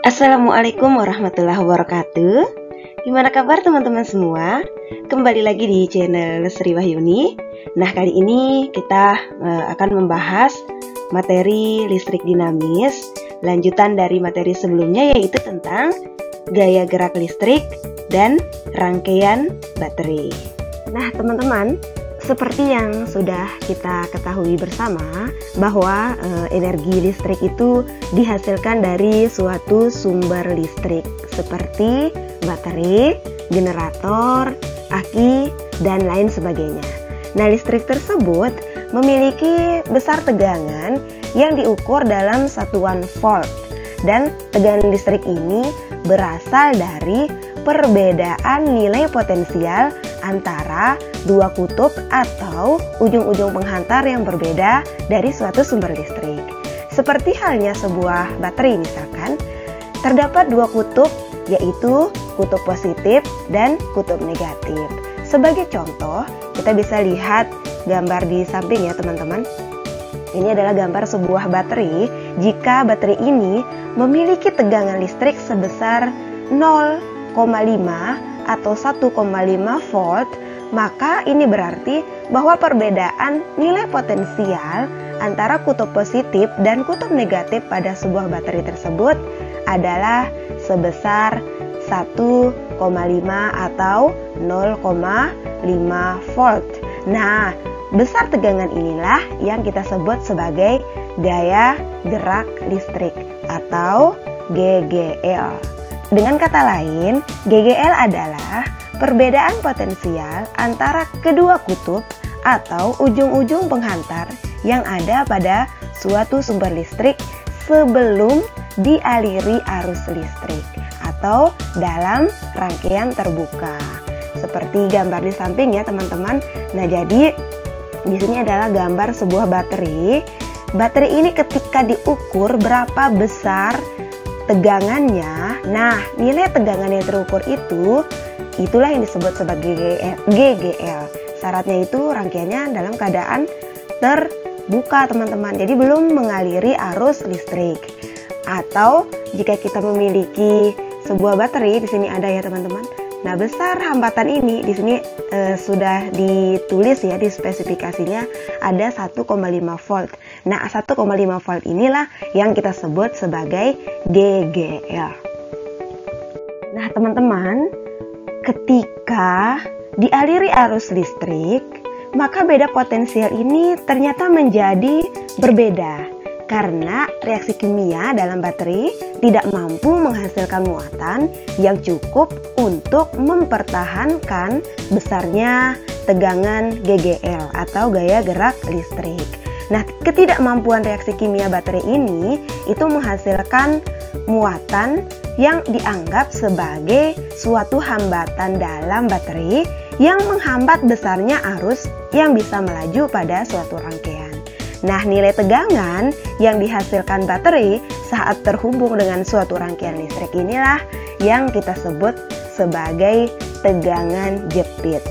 Assalamualaikum warahmatullahi wabarakatuh. Gimana kabar teman-teman semua? Kembali lagi di channel Sri Wahyuni. Nah, kali ini kita akan membahas materi listrik dinamis, lanjutan dari materi sebelumnya, yaitu tentang gaya gerak listrik dan rangkaian baterai. Nah, teman-teman, seperti yang sudah kita ketahui bersama bahwa energi listrik itu dihasilkan dari suatu sumber listrik seperti baterai, generator, aki, dan lain sebagainya. Nah, listrik tersebut memiliki besar tegangan yang diukur dalam satuan volt, dan tegangan listrik ini berasal dari perbedaan nilai potensial antara dua kutub atau ujung-ujung penghantar yang berbeda dari suatu sumber listrik. Seperti halnya sebuah baterai misalkan, terdapat dua kutub, yaitu kutub positif dan kutub negatif. Sebagai contoh, kita bisa lihat gambar di samping ya teman-teman. Ini adalah gambar sebuah baterai. Jika baterai ini memiliki tegangan listrik sebesar 0,5 atau 1,5 volt, maka ini berarti bahwa perbedaan nilai potensial antara kutub positif dan kutub negatif pada sebuah baterai tersebut adalah sebesar 1,5 atau 0,5 volt. Nah, besar tegangan inilah yang kita sebut sebagai gaya gerak listrik atau GGL. Dengan kata lain, GGL adalah perbedaan potensial antara kedua kutub atau ujung-ujung penghantar yang ada pada suatu sumber listrik sebelum dialiri arus listrik atau dalam rangkaian terbuka. Seperti gambar di samping ya teman-teman. Nah, jadi di sini adalah gambar sebuah baterai. Baterai ini ketika diukur berapa besar tegangannya, nah nilai tegangan yang terukur itulah yang disebut sebagai GGL. Syaratnya itu rangkaiannya dalam keadaan terbuka teman-teman, jadi belum mengaliri arus listrik. Atau jika kita memiliki sebuah baterai, di sini ada ya teman-teman. Nah, besar hambatan ini di sini sudah ditulis ya, di spesifikasinya ada 1,5 volt. Nah, 1,5 volt inilah yang kita sebut sebagai GGL. Nah, teman-teman, ketika dialiri arus listrik, maka beda potensial ini ternyata menjadi berbeda karena reaksi kimia dalam baterai tidak mampu menghasilkan muatan yang cukup untuk mempertahankan besarnya tegangan GGL atau gaya gerak listrik. Nah, ketidakmampuan reaksi kimia baterai ini itu menghasilkan muatan yang dianggap sebagai suatu hambatan dalam baterai yang menghambat besarnya arus yang bisa melaju pada suatu rangkaian. Nah, nilai tegangan yang dihasilkan baterai saat terhubung dengan suatu rangkaian listrik inilah yang kita sebut sebagai tegangan jepit.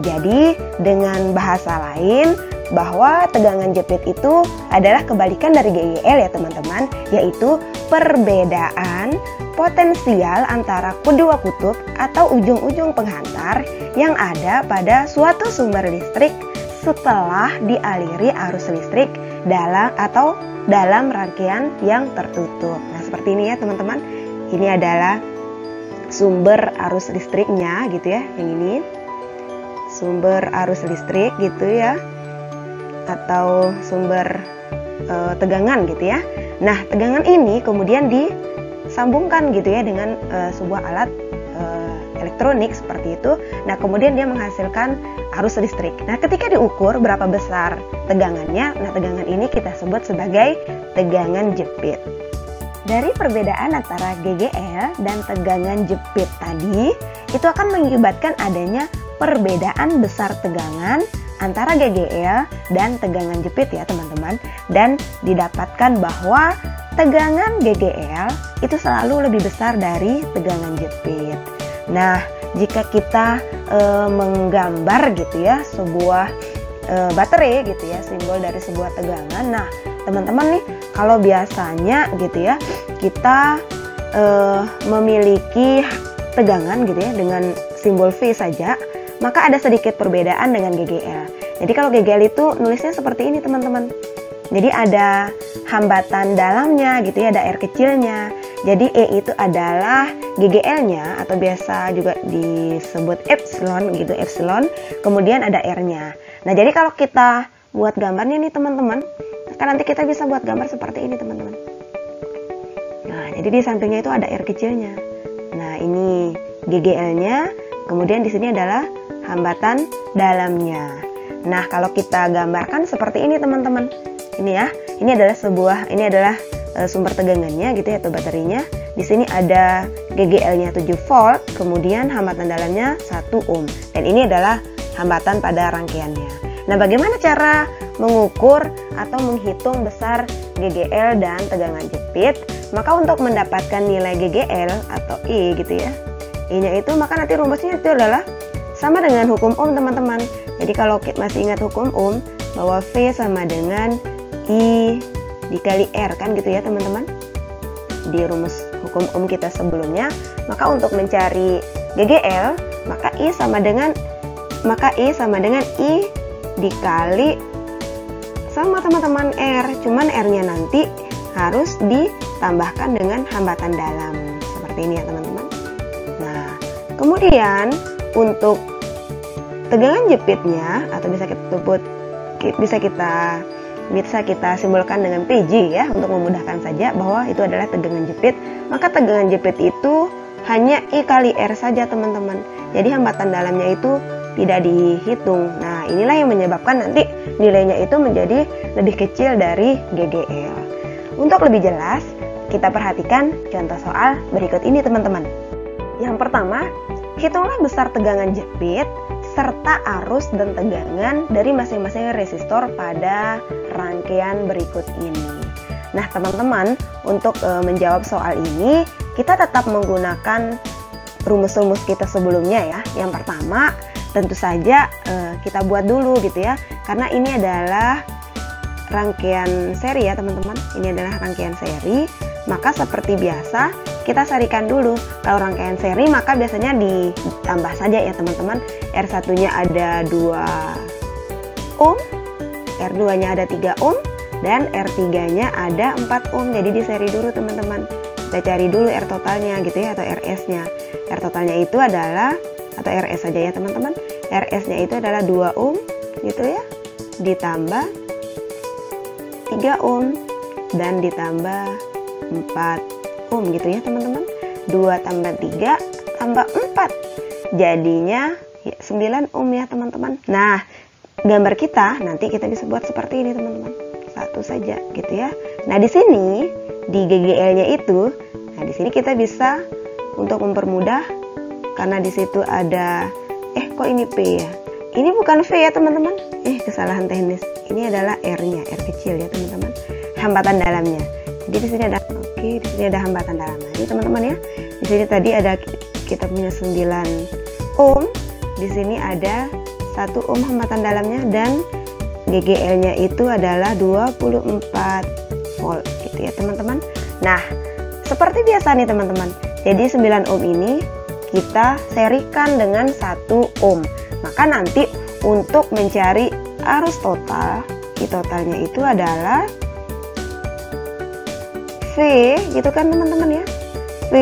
Jadi, dengan bahasa lain, bahwa tegangan jepit itu adalah kebalikan dari GGL ya teman-teman, yaitu perbedaan potensial antara kedua kutub atau ujung-ujung penghantar yang ada pada suatu sumber listrik setelah dialiri arus listrik dalam rangkaian yang tertutup. Nah, seperti ini ya teman-teman. Ini adalah sumber arus listriknya gitu ya, yang ini sumber arus listrik gitu ya, atau sumber tegangan gitu ya. Nah, tegangan ini kemudian disambungkan gitu ya dengan sebuah alat elektronik seperti itu. Nah, kemudian dia menghasilkan arus listrik. Nah, ketika diukur berapa besar tegangannya, nah tegangan ini kita sebut sebagai tegangan jepit. Dari perbedaan antara GGL dan tegangan jepit tadi, itu akan mengakibatkan adanya perbedaan besar tegangan antara GGL dan tegangan jepit ya teman-teman. Dan didapatkan bahwa tegangan GGL itu selalu lebih besar dari tegangan jepit. Nah, jika kita menggambar gitu ya sebuah baterai gitu ya, simbol dari sebuah tegangan. Nah, teman-teman nih, kalau biasanya gitu ya, kita memiliki tegangan gitu ya dengan simbol V saja, maka ada sedikit perbedaan dengan GGL. Jadi kalau GGL itu nulisnya seperti ini teman-teman. Jadi ada hambatan dalamnya gitu ya, ada R kecilnya. Jadi E itu adalah GGL-nya atau biasa juga disebut epsilon gitu, epsilon. Kemudian ada R-nya. Nah, jadi kalau kita buat gambarnya nih teman-teman, kan nanti kita bisa buat gambar seperti ini teman-teman. Nah, jadi di sampingnya itu ada R kecilnya. Nah, ini GGL-nya, kemudian di sini adalah hambatan dalamnya. Nah, kalau kita gambarkan seperti ini teman-teman. Ini ya, ini adalah sumber tegangannya gitu ya, atau baterinya. Di sini ada GGL-nya 7 volt, kemudian hambatan dalamnya 1 ohm. Dan ini adalah hambatan pada rangkaiannya. Nah, bagaimana cara mengukur atau menghitung besar GGL dan tegangan jepit? Maka untuk mendapatkan nilai GGL atau I gitu ya, I-nya itu, maka nanti rumusnya itu adalah sama dengan hukum Ohm teman-teman. Jadi kalau masih ingat hukum Ohm, bahwa V sama dengan I dikali R kan gitu ya teman-teman, di rumus hukum Ohm kita sebelumnya. Maka untuk mencari GGL, maka I sama dengan I dikali sama teman-teman R, cuman R-nya nanti harus ditambahkan dengan hambatan dalam seperti ini ya teman-teman. Nah, kemudian untuk tegangan jepitnya atau bisa kita simbolkan dengan PG ya, untuk memudahkan saja bahwa itu adalah tegangan jepit. Maka tegangan jepit itu hanya I kali R saja teman-teman. Jadi hambatan dalamnya itu tidak dihitung. Nah, inilah yang menyebabkan nanti nilainya itu menjadi lebih kecil dari GGL. Untuk lebih jelas, kita perhatikan contoh soal berikut ini teman-teman. Yang pertama, hitunglah besar tegangan jepit serta arus dan tegangan dari masing-masing resistor pada rangkaian berikut ini. Nah teman-teman, untuk menjawab soal ini, kita tetap menggunakan rumus-rumus kita sebelumnya ya. Yang pertama, tentu saja kita buat dulu gitu ya, karena ini adalah rangkaian seri ya teman-teman. Ini adalah rangkaian seri, maka seperti biasa kita sarikan dulu. Kalau rangkaian seri maka biasanya ditambah saja ya teman-teman. R1-nya ada 2 ohm, R2-nya ada 3 ohm, dan R3-nya ada 4 ohm. Jadi di seri dulu teman-teman. Kita cari dulu R totalnya gitu ya, atau RS-nya. R totalnya itu adalah, atau RS saja ya teman-teman. RS-nya itu adalah 2 ohm gitu ya, ditambah 3 ohm dan ditambah 4 ohm gitu ya teman-teman. 2 tambah 3 tambah 4 jadinya 9 ohm ya teman-teman. Nah, gambar kita nanti kita bisa buat seperti ini teman-teman. Satu saja gitu ya. Nah, di sini di GGL-nya itu, nah di sini kita bisa untuk mempermudah, karena di situ ada kok ini P ya. Ini bukan V ya teman-teman. Kesalahan teknis. Ini adalah R-nya, R kecil ya teman-teman. Hambatan dalamnya. Jadi di sini ada di sini ada hambatan dalamnya. Ini teman-teman ya. Di sini tadi ada kita punya 9 ohm. Di sini ada 1 ohm hambatan dalamnya, dan GGL-nya itu adalah 24 volt gitu ya teman-teman. Nah, seperti biasa nih teman-teman. Jadi 9 ohm ini kita serikan dengan 1 ohm. Maka nanti untuk mencari arus total, I totalnya itu adalah V gitu kan teman-teman ya. V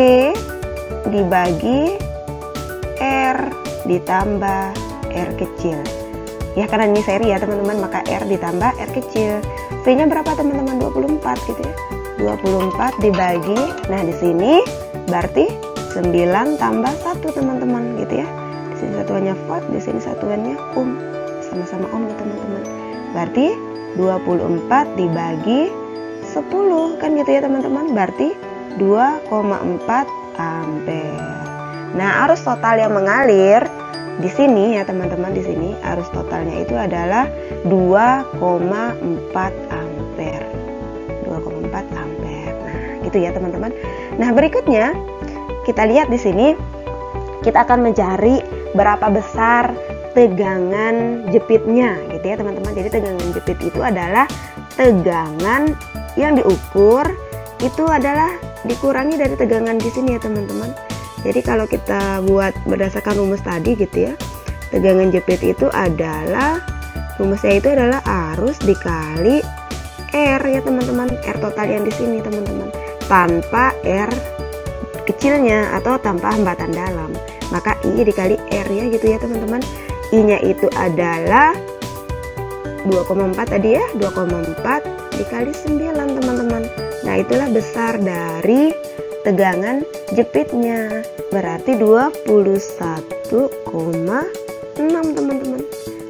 dibagi R ditambah R kecil. Ya karena ini seri ya teman-teman, maka R ditambah R kecil. V-nya berapa teman-teman? 24 gitu ya. 24 dibagi, nah di sini berarti 9 tambah 1 teman-teman gitu ya. Di sini satuannya volt, di sini satuannya ohm. Sama-sama ohm ya teman-teman. Berarti 24 dibagi 10 kan gitu ya teman-teman. Berarti 2,4 ampere. Nah, arus total yang mengalir di sini ya teman-teman, di sini arus totalnya itu adalah 2,4 ampere. 2,4 ampere. Nah, gitu ya teman-teman. Nah, berikutnya kita lihat di sini, kita akan mencari berapa besar tegangan jepitnya gitu ya teman-teman. Jadi tegangan jepit itu adalah tegangan yang diukur itu adalah dikurangi dari tegangan di sini ya teman-teman. Jadi kalau kita buat berdasarkan rumus tadi gitu ya, tegangan jepit itu adalah, rumusnya itu adalah arus dikali R ya teman-teman, R total yang di sini teman-teman, tanpa R kecilnya atau tanpa hambatan dalam, maka I dikali R ya gitu ya teman-teman. I nya itu adalah 2,4 tadi ya, 2,4 dikali 9 teman-teman. Nah itulah besar dari tegangan jepitnya, berarti 21,6 teman-teman,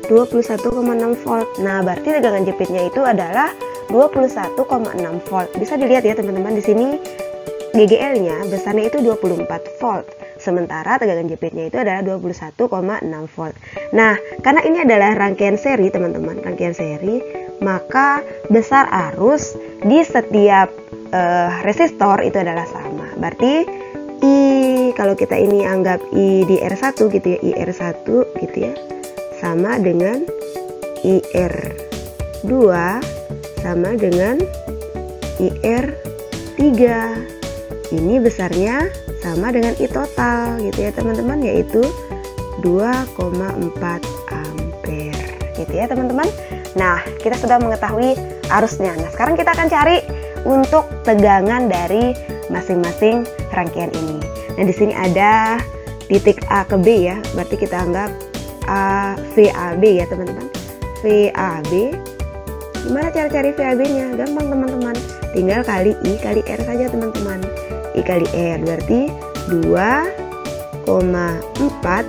21,6 volt. Nah berarti tegangan jepitnya itu adalah 21,6 volt. Bisa dilihat ya teman-teman, di sini GGL-nya besarnya itu 24 volt, sementara tegangan jepitnya itu adalah 21,6 volt. Nah, karena ini adalah rangkaian seri teman-teman, rangkaian seri, maka besar arus di setiap resistor itu adalah sama. Berarti I, kalau kita ini anggap I di R1 gitu ya, IR1 gitu ya, sama dengan IR2 sama dengan IR3. Ini besarnya sama dengan I total gitu ya teman-teman, yaitu 2,4 ampere gitu ya teman-teman. Nah, kita sudah mengetahui arusnya. Nah, sekarang kita akan cari untuk tegangan dari masing-masing rangkaian ini. Nah, di sini ada titik A ke B ya, berarti kita anggap VAB ya teman-teman. VAB. Gimana cara cari VAB-nya? Gampang teman-teman. Tinggal kali I kali R saja teman-teman. I kali R berarti 2,4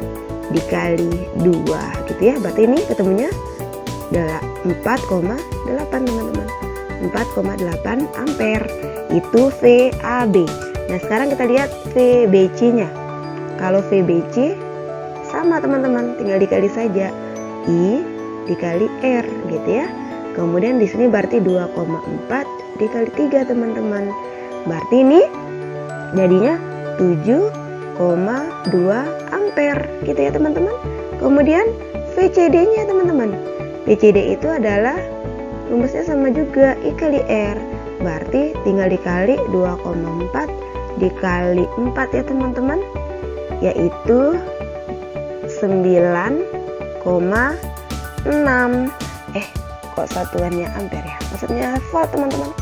dikali 2 gitu ya. Berarti ini ketemunya adalah 4,8 teman-teman. 4,8 ampere itu VAB. Nah sekarang kita lihat VBC-nya. Kalau VBC sama teman-teman, tinggal dikali saja I dikali R gitu ya. Kemudian di sini berarti 2,4 dikali 3 teman-teman. Berarti ini jadinya 7,2 ampere gitu ya teman-teman. Kemudian VCD-nya teman-teman. VCD itu adalah rumusnya sama juga, I kali R, berarti tinggal dikali 2,4 dikali 4 ya teman-teman, yaitu 9,6. Kok satuannya ampere ya, maksudnya volt teman-teman,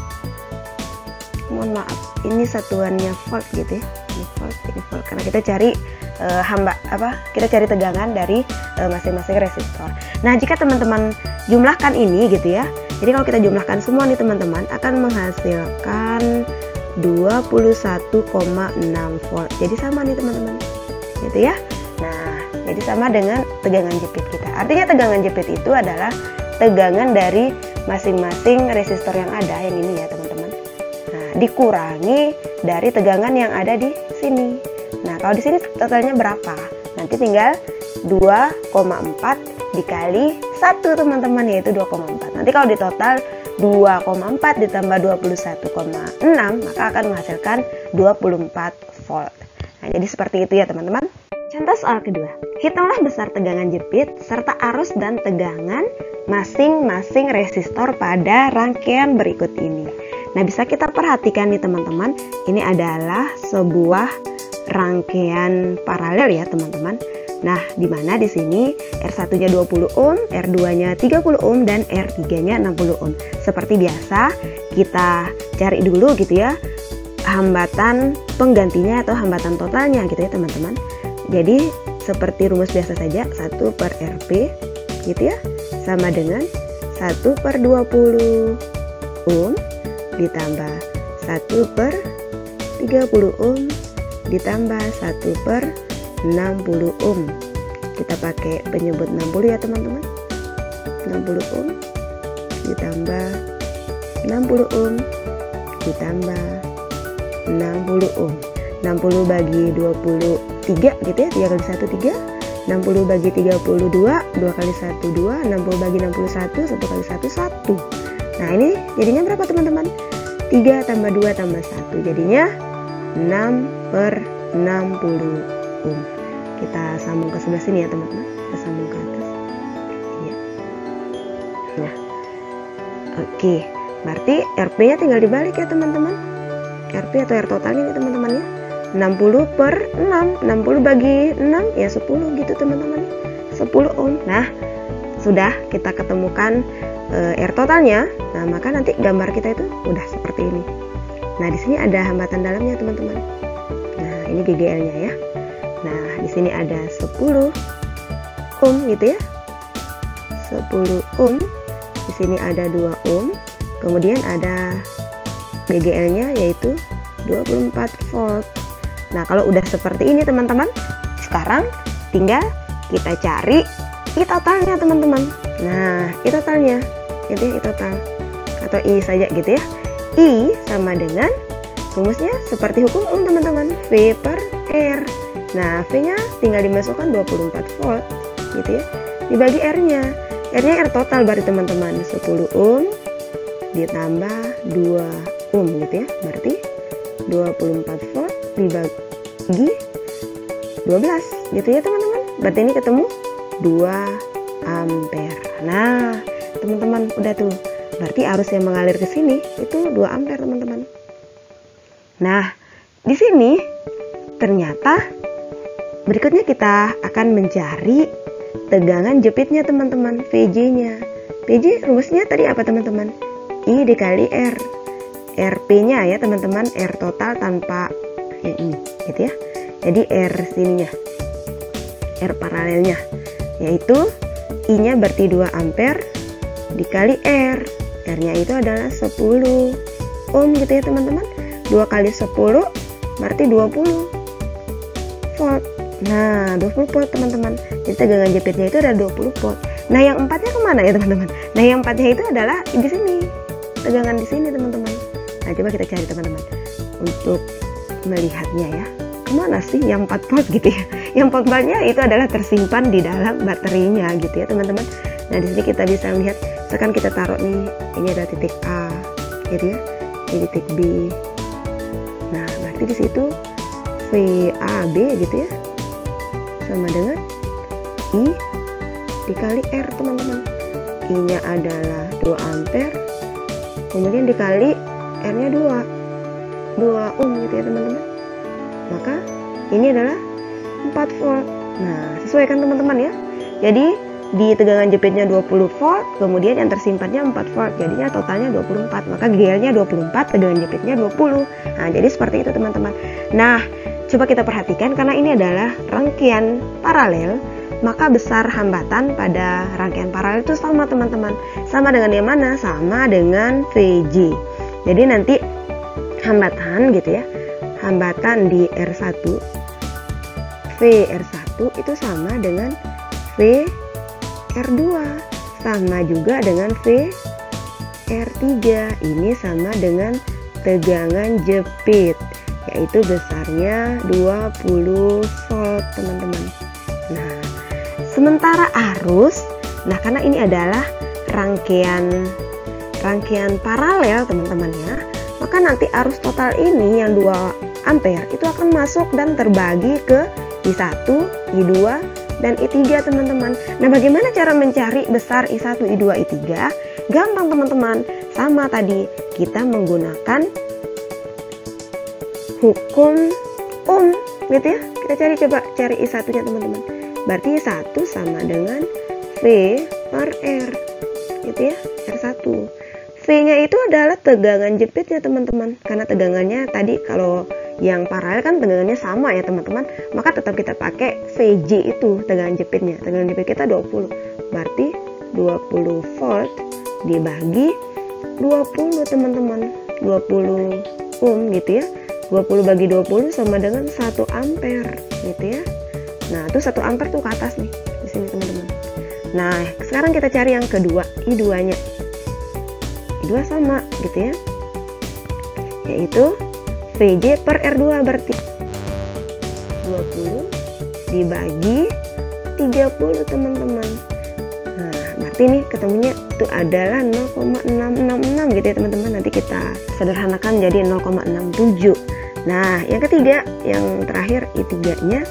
mohon maaf, ini satuannya volt gitu ya, ini volt, karena kita cari kita cari tegangan dari masing-masing resistor. Nah jika teman-teman jumlahkan ini gitu ya, jadi kalau kita jumlahkan semua nih teman-teman, akan menghasilkan 21,6 volt. Jadi sama nih teman-teman, gitu ya. Nah, jadi sama dengan tegangan jepit kita. Artinya tegangan jepit itu adalah tegangan dari masing-masing resistor yang ada, yang ini ya teman-teman. Nah, dikurangi dari tegangan yang ada di sini. Nah, kalau di sini totalnya berapa? Nanti tinggal 2,4 dikali 1 teman-teman, yaitu 2,4. Nanti kalau di total 2,4 ditambah 21,6 maka akan menghasilkan 24 volt. Nah, jadi seperti itu ya teman-teman. Contoh soal kedua. Hitunglah besar tegangan jepit serta arus dan tegangan masing-masing resistor pada rangkaian berikut ini. Nah, bisa kita perhatikan nih teman-teman, ini adalah sebuah rangkaian paralel ya teman-teman. Nah, di mana di sini R1-nya 20 ohm, R2-nya 30 ohm, dan R3-nya 60 ohm. Seperti biasa, kita cari dulu gitu ya hambatan penggantinya atau hambatan totalnya gitu ya teman-teman. Jadi, seperti rumus biasa saja, 1/RP gitu ya, sama dengan 1/20 ohm ditambah 1/30 ohm ditambah 1/60 ohm. Kita pakai penyebut 60 ya teman-teman. 60 ohm ditambah 60 ohm ditambah 60 ohm. 60 bagi 23 gitu ya, 3 kali 1 3. 60 bagi 32, 2 kali 1 2. 60 bagi 61, 1 kali 1 1. Nah ini jadinya berapa teman-teman? 3 tambah 2 tambah 1, jadinya 6/60 ohm. Kita sambung ke sebelah sini ya teman-teman. Kita sambung ke atas. Ya. Nah, oke. Berarti RP-nya tinggal dibalik ya teman-teman. RP atau R totalnya nih teman-teman ya. 60 per 6, 60 bagi 6 ya 10 gitu teman-teman. 10 ohm. Nah, sudah kita ketemukan R totalnya. Nah, maka nanti gambar kita itu udah seperti ini. Nah, di sini ada hambatan dalamnya teman-teman. Nah, ini GGL-nya ya. Nah, di sini ada 10 ohm gitu ya. 10 ohm. Di sini ada 2 ohm. Kemudian ada GGL-nya yaitu 24 volt. Nah, kalau udah seperti ini teman-teman, sekarang tinggal kita cari I totalnya teman-teman. Nah, I totalnya itu ya, I total atau I saja gitu ya. I sama dengan rumusnya seperti hukum Ohm teman-teman, V per R. Nah, V-nya tinggal dimasukkan 24 volt gitu ya, dibagi R-nya. R-nya R total berarti teman-teman 10 ohm ditambah 2 ohm gitu ya, berarti 24 volt dibagi 12 gitu ya teman-teman. Berarti ini ketemu 2 ampere. Nah, teman-teman udah tuh. Berarti arus yang mengalir ke sini itu 2 ampere teman-teman. Nah, di sini ternyata berikutnya kita akan mencari tegangan jepitnya teman-teman, VJ-nya. VJ rumusnya tadi apa teman-teman? I dikali R. RP-nya ya teman-teman, R total tanpa yang ini gitu ya. Jadi R sininya, R paralelnya, yaitu I-nya berarti 2 ampere dikali R. R-nya itu adalah 10 ohm gitu ya teman-teman. 2 kali 10 berarti 20 volt. Nah, 20 volt teman-teman. Jadi tegangan jepitnya itu ada 20 volt. Nah, yang empatnya kemana ya teman-teman? Nah, yang empatnya itu adalah di sini. Tegangan di sini teman-teman. Nah, coba kita cari teman-teman untuk melihatnya ya. Kemana sih yang 4 volt gitu ya? Yang 4 voltnya itu adalah tersimpan di dalam baterinya gitu ya teman-teman. Nah, di sini kita bisa lihat. Sekarang kita taruh nih, ini ada titik A gitu ya, ini titik B. Nah, berarti di situ VAB gitu ya, sama dengan I dikali R teman-teman. I-nya adalah 2 ampere, kemudian dikali R-nya 2 ohm gitu ya teman-teman. Maka ini adalah 4 volt. Nah, sesuaikan teman-teman ya. Jadi di tegangan jepitnya 20 volt, kemudian yang tersimpannya 4 volt, jadinya totalnya 24. Maka GL-nya 24, tegangan jepitnya 20. Nah, jadi seperti itu teman-teman. Nah, coba kita perhatikan, karena ini adalah rangkaian paralel, maka besar hambatan pada rangkaian paralel itu sama teman-teman. Sama dengan yang mana? Sama dengan VJ. Jadi nanti hambatan gitu ya, hambatan di R1, VR1 itu sama dengan VR2, sama juga dengan VR3. Ini sama dengan tegangan jepit, yaitu besarnya 20 volt teman-teman. Nah, sementara arus, nah karena ini adalah rangkaian paralel teman-teman ya, maka nanti arus total ini yang 2 ampere itu akan masuk dan terbagi ke I1, I2, dan I3 teman-teman. Nah, bagaimana cara mencari besar I1, I2, I3? Gampang teman-teman, sama tadi kita menggunakan hukum Ohm gitu ya. Kita coba cari I1 nya teman-teman. Berarti I1 sama dengan V per R gitu ya, R1. V nya itu adalah tegangan jepitnya teman-teman. Karena tegangannya tadi kalau yang paralel kan tegangannya sama ya teman-teman, maka tetap kita pakai VJ itu tegangan jepitnya. Tegangan jepit kita 20, berarti 20 volt dibagi 20 teman-teman, 20 ohm gitu ya. 20 bagi 20 sama dengan 1 ampere gitu ya. Nah, itu 1 ampere tuh ke atas nih di sini teman-teman. Nah, sekarang kita cari yang kedua, I2 nya. I2 sama gitu ya, yaitu VJ per R2, berarti 20 dibagi 30 teman-teman. Nah, berarti ini ketemunya itu adalah 0,666 gitu ya teman-teman. Nanti kita sederhanakan jadi 0,67. Nah, yang ketiga, yang terakhir I3 nya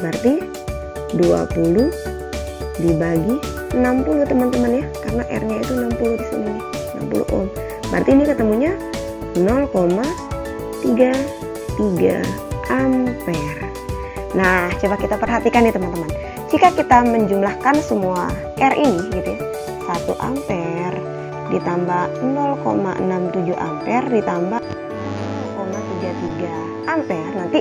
berarti 20 dibagi 60 teman-teman ya, karena R nya itu 60 di sini nih, 60 ohm. Berarti ini ketemunya 0,3 ampere. Nah, coba kita perhatikan nih teman-teman. Jika kita menjumlahkan semua R ini gitu ya, 1 ampere ditambah 0,67 ampere ditambah 0,33 ampere, nanti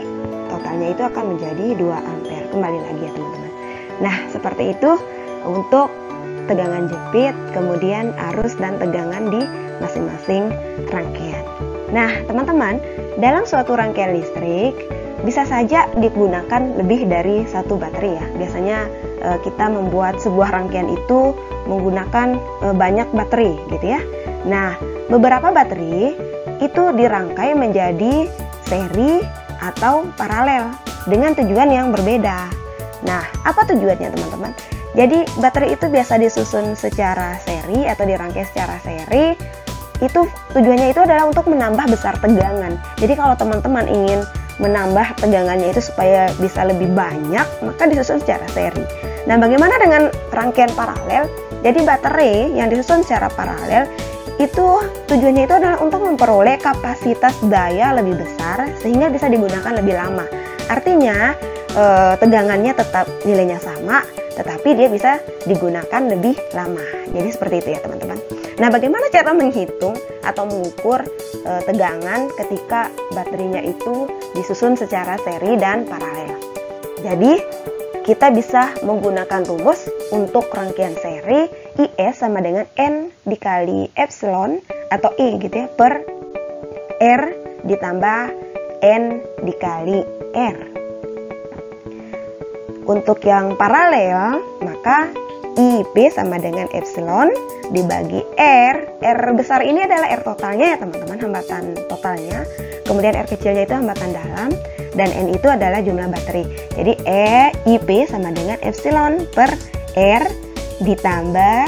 totalnya itu akan menjadi 2 ampere. Kembali lagi ya teman-teman. Nah, seperti itu untuk tegangan jepit, kemudian arus dan tegangan di masing-masing rangkaian. Nah, teman-teman, dalam suatu rangkaian listrik bisa saja digunakan lebih dari satu baterai ya. Biasanya kita membuat sebuah rangkaian itu menggunakan banyak baterai gitu ya. Nah, beberapa baterai itu dirangkai menjadi seri atau paralel dengan tujuan yang berbeda. Nah, apa tujuannya teman-teman? Jadi baterai itu biasa disusun secara seri atau dirangkai secara seri. Itu tujuannya itu adalah untuk menambah besar tegangan. Jadi kalau teman-teman ingin menambah tegangannya itu supaya bisa lebih banyak, maka disusun secara seri. Nah, bagaimana dengan rangkaian paralel? Jadi baterai yang disusun secara paralel itu tujuannya itu adalah untuk memperoleh kapasitas daya lebih besar sehingga bisa digunakan lebih lama. Artinya tegangannya tetap nilainya sama, tetapi dia bisa digunakan lebih lama. Jadi seperti itu ya teman-teman. Nah, bagaimana cara menghitung atau mengukur tegangan ketika baterainya itu disusun secara seri dan paralel? Jadi kita bisa menggunakan rumus untuk rangkaian seri IS sama dengan N dikali epsilon atau E gitu ya, per R ditambah N dikali R. Untuk yang paralel, maka IP sama dengan epsilon dibagi R. R besar ini adalah R totalnya ya teman-teman, hambatan totalnya. Kemudian R kecilnya itu hambatan dalam, dan N itu adalah jumlah baterai. Jadi IP sama dengan epsilon per R ditambah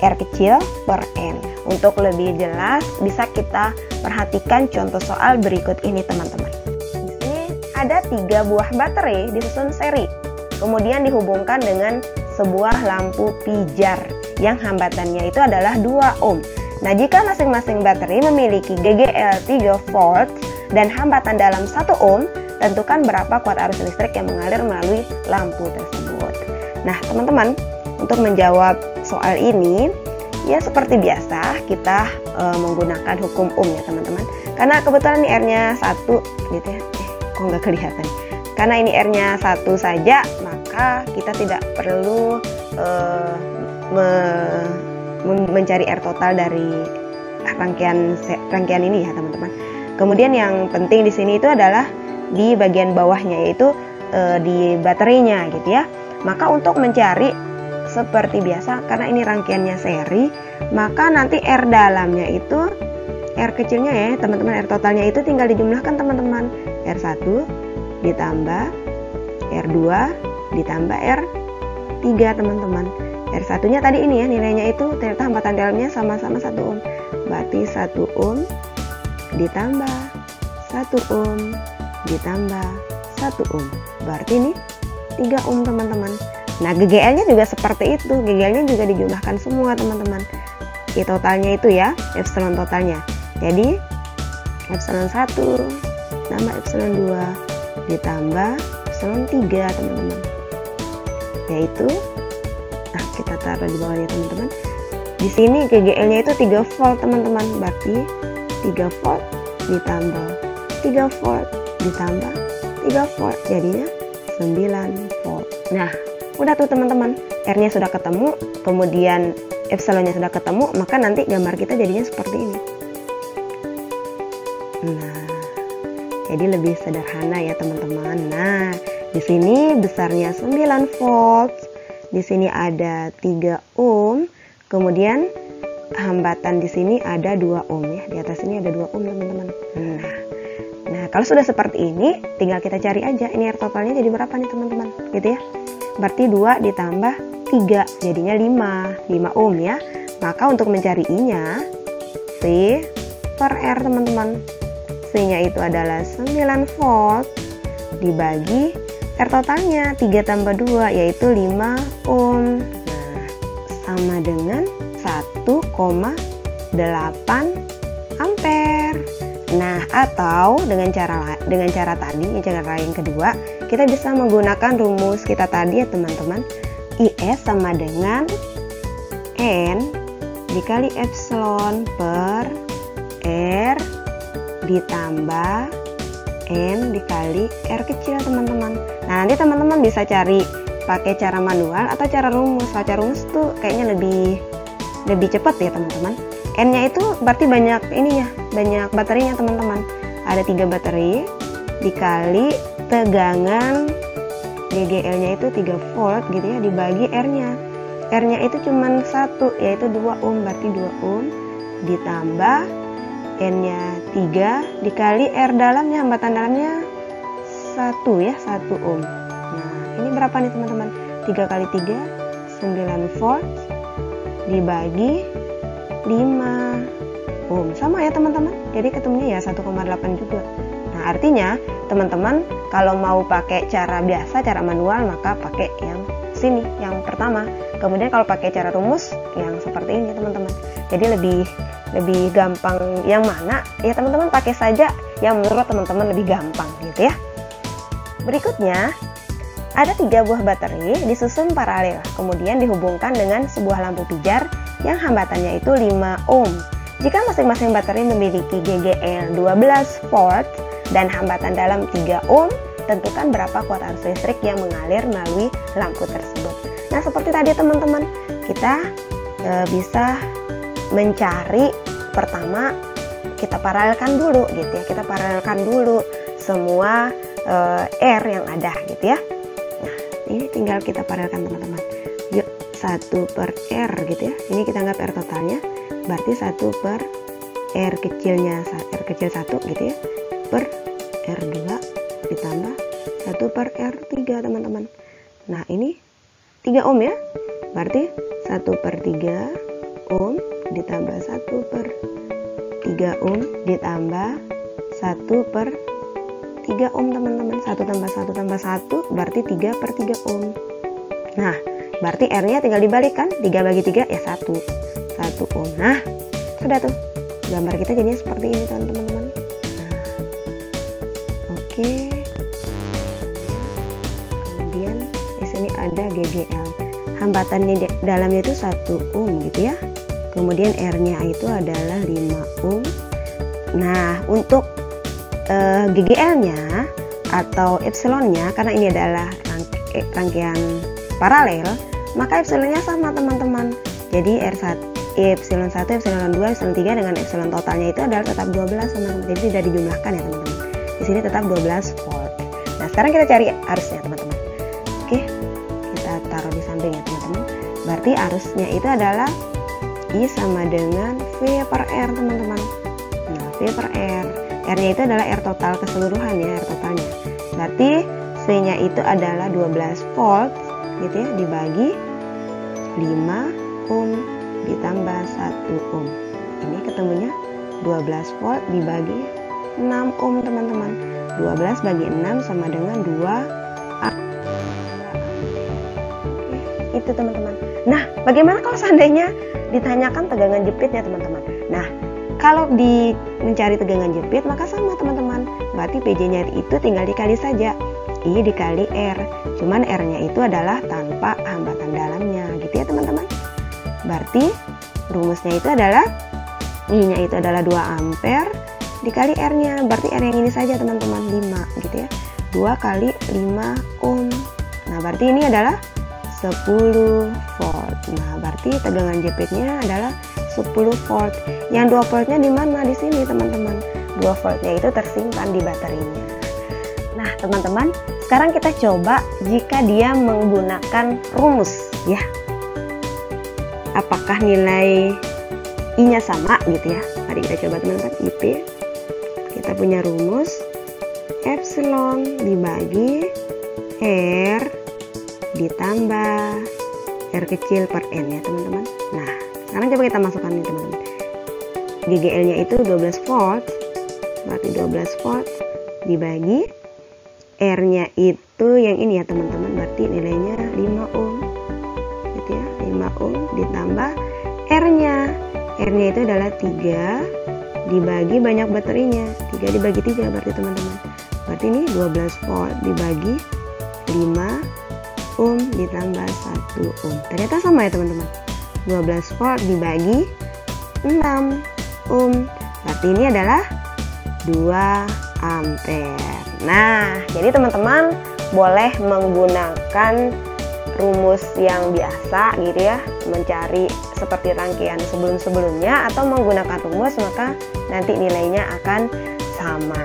R kecil per N. Untuk lebih jelas bisa kita perhatikan contoh soal berikut ini teman-teman. Di sini ada 3 buah baterai disusun seri. Kemudian dihubungkan dengan sebuah lampu pijar yang hambatannya itu adalah 2 ohm. Nah, jika masing-masing baterai memiliki GGL 3 volt dan hambatan dalam 1 ohm, tentukan berapa kuat arus listrik yang mengalir melalui lampu tersebut. Nah, teman-teman, untuk menjawab soal ini, ya seperti biasa kita menggunakan hukum ohm ya teman-teman. Karena kebetulan ini R-nya 1 gitu ya. Kok nggak kelihatan? Karena ini R-nya 1 saja, maka kita tidak perlu mencari R total dari rangkaian ini ya teman-teman. Kemudian yang penting di sini itu adalah di bagian bawahnya, yaitu di baterainya gitu ya. Maka untuk mencari seperti biasa, karena ini rangkaiannya seri, maka nanti R dalamnya itu, R kecilnya ya teman-teman, R totalnya itu tinggal dijumlahkan teman-teman. R1 ditambah R2 ditambah R3 teman-teman. R1 nya tadi ini ya, nilainya itu ternyata hambatan dalamnya sama-sama 1 ohm. Berarti 1 ohm ditambah 1 ohm ditambah 1 ohm. Berarti ini 3 ohm teman-teman. Nah, GGL nya juga seperti itu. GGL nya juga dijumlahkan semua teman-teman. Totalnya itu ya, epsilon totalnya. Jadi epsilon 1 tambah epsilon 2 ditambah epsilon 3 teman-teman, yaitu, nah kita taruh di bawahnya teman-teman. Di sini GGL-nya itu 3 volt teman-teman, berarti 3 volt ditambah 3 volt ditambah 3 volt, jadinya 9 volt. Nah, udah tuh teman-teman, R-nya sudah ketemu, kemudian epsilonnya sudah ketemu, maka nanti gambar kita jadinya seperti ini. Nah, jadi lebih sederhana ya teman-teman. Nah, di sini besarnya 9 volt, di sini ada 3 ohm, kemudian hambatan di sini ada 2 ohm ya. Di atas ini ada 2 ohm teman-teman. Nah, kalau sudah seperti ini, tinggal kita cari aja ini R totalnya jadi berapa nih teman-teman, gitu ya. Berarti 2 ditambah 3 jadinya 5 ohm ya. Maka untuk mencari I-nya, V per R teman-teman. C-nya itu adalah 9 volt dibagi R totalnya 3 tambah 2 yaitu 5 ohm. Nah, sama dengan 1,8 ampere. Nah, atau dengan cara tadi, cara yang kedua, kita bisa menggunakan rumus kita tadi ya teman-teman. IS sama dengan N dikali epsilon per R ditambah N dikali R kecil teman-teman. Nah, nanti teman-teman bisa cari pakai cara manual atau cara rumus. Kalau cara rumus tuh kayaknya lebih cepat ya teman-teman. N-nya itu berarti banyak baterinya teman-teman. Ada 3 baterai dikali tegangan GGL-nya itu 3 volt gitu ya, dibagi R-nya. R-nya itu cuman 1, yaitu 2 ohm, berarti 2 ohm ditambah N-nya 3 dikali R dalamnya, hambatan dalamnya 1 ya, 1 ohm. Nah, ini berapa nih teman-teman? 3 kali 3 9 volt dibagi 5 ohm, sama ya teman-teman. Jadi ketemunya ya 1,8 juga. Nah, artinya teman-teman kalau mau pakai cara biasa, cara manual, maka pakai yang sini, yang pertama. Kemudian kalau pakai cara rumus yang seperti ini teman-teman. Jadi lebih gampang yang mana? Ya teman-teman pakai saja yang menurut teman-teman lebih gampang gitu ya. Berikutnya ada 3 buah baterai disusun paralel, kemudian dihubungkan dengan sebuah lampu pijar yang hambatannya itu 5 ohm. Jika masing-masing baterai memiliki GGL 12 volt dan hambatan dalam 3 ohm, tentukan berapa kuat arus listrik yang mengalir melalui lampu tersebut. Nah, seperti tadi teman-teman, kita bisa mencari, pertama kita paralelkan dulu gitu ya. Kita paralelkan dulu semua R yang ada gitu ya. Nah, ini tinggal kita paralelkan teman-teman. Yuk, 1 per R gitu ya. Ini kita anggap R totalnya, berarti 1 per R kecilnya, R kecil 1 gitu ya, per R2 ditambah 1 per R3 teman-teman. Nah, ini 3 ohm ya, berarti 1 per 3 ohm ditambah 1 per 3 ohm ditambah 1 per 3 ohm teman-teman. 1 tambah 1 tambah 1 berarti 3 per 3 ohm. Nah, berarti R-nya tinggal dibalikan, 3 bagi 3 ya 1 ohm. Nah, sudah tuh gambar kita jadinya seperti ini teman-teman. Nah, oke. Kemudian di sini ada GGL, hambatannya di dalamnya itu 1 ohm gitu ya. Kemudian R-nya itu adalah 5 ohm. Nah, untuk GGL-nya atau epsilonnya, karena ini adalah rangkaian paralel, maka epsilonnya sama teman-teman. Jadi epsilon 1, epsilon 2, epsilon 3 dengan epsilon totalnya itu adalah tetap 12 teman-teman. Jadi tidak dijumlahkan ya teman-teman. Di sini tetap 12 volt. Nah, sekarang kita cari arusnya teman-teman. Oke, kita taruh di samping ya teman-teman. Berarti arusnya itu adalah I sama dengan V per R teman-teman. Nah, V per R. R-nya itu adalah R total keseluruhan ya, R totalnya. Berarti V-nya itu adalah 12 volt gitu ya, dibagi 5 ohm ditambah 1 ohm. Ini ketemunya 12 volt dibagi 6 ohm teman-teman. 12 bagi 6 sama dengan 2 A. Oke, itu teman-teman. Nah, bagaimana kalau seandainya ditanyakan tegangan jepitnya teman-teman? Nah, kalau mencari tegangan jepit maka sama teman-teman. Berarti PJ-nya itu tinggal dikali saja. I dikali R. Cuman R-nya itu adalah tanpa hambatan dalamnya gitu ya teman-teman. Berarti rumusnya itu adalah I-nya itu adalah 2 ampere dikali R-nya. Berarti R yang ini saja teman-teman, 5 gitu ya. 2 kali 5 ohm. Nah, berarti ini adalah 10 volt. Nah, berarti tegangan jepitnya adalah 10 volt. Yang 2 voltnya di mana? Di sini teman-teman. 2 voltnya itu tersimpan di baterainya. Nah, teman-teman, sekarang kita coba jika dia menggunakan rumus ya. Apakah nilai I-nya sama gitu ya? Mari kita coba teman-teman. IP kita punya rumus epsilon dibagi R ditambah R kecil per N ya teman-teman. Nah, sekarang coba kita masukkan nih teman-teman. GGL-nya itu 12 volt, berarti 12 volt dibagi R-nya itu yang ini ya teman-teman, berarti nilainya 5 ohm gitu ya, 5 ohm ditambah R-nya itu adalah 3 dibagi banyak baterainya. 3 dibagi 3 berarti teman-teman. Berarti ini 12 volt dibagi 5 ohm ditambah 1 ohm. Ternyata sama ya teman-teman. 12 volt dibagi 6 ohm. Berarti ini adalah 2 ampere. Nah, jadi teman-teman boleh menggunakan rumus yang biasa gitu ya, mencari seperti rangkaian sebelum-sebelumnya, atau menggunakan rumus maka nanti nilainya akan sama.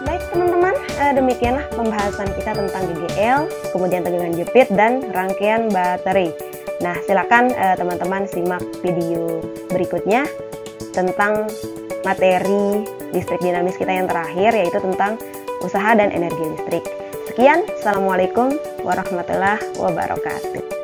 Baik teman-teman, demikianlah pembahasan kita tentang GGL, kemudian tegangan jepit dan rangkaian baterai. Nah, silakan teman-teman simak video berikutnya tentang materi listrik dinamis kita yang terakhir, yaitu tentang usaha dan energi listrik. Sekian, assalamualaikum warahmatullahi wabarakatuh.